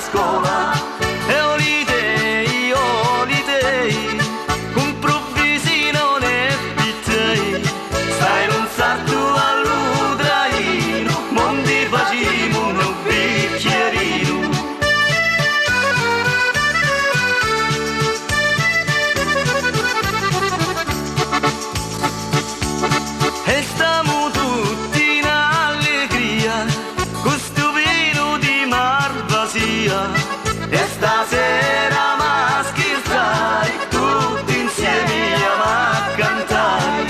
scuola e Holiday, Holiday, un provvisino ne pittei, stai in un sarto all'udraino, mondi facimo un bicchierino. E stiamo tutti in allegria, questo vino di Marvasia, e stasera ma scherzai, tutti insieme a cantare,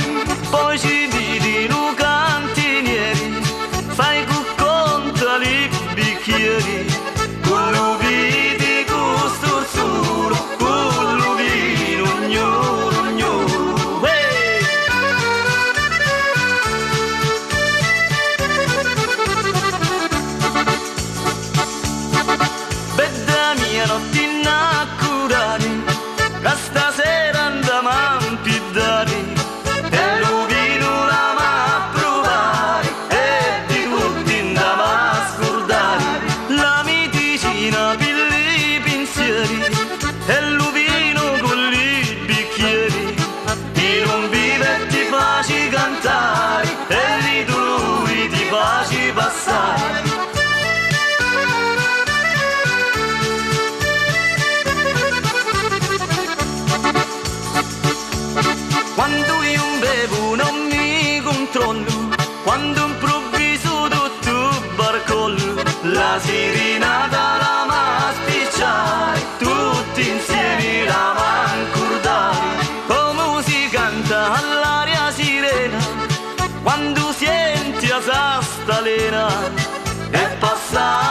poi ci vedi nu cantinieri, fai cu conta li bicchieri, con lo vidi gusto solo, con lo vino gnolo gnolo. Hey! Bedda mia notte innacurati, che stasera andiamo a impiddare, e lo vino la ma provare, e di tutti andiamo a scordare, la medicina per i pensieri, e lo vino con i bicchieri, chi non vive ti facci cantare, e i dolori ti facci passare. Quando io bevo non mi controllo, quando improvviso tutto barcollo, la sirenata la ma spicciare, tutti insieme la ma incordare, come si canta all'aria sirena, quando senti a sa stalena, e passa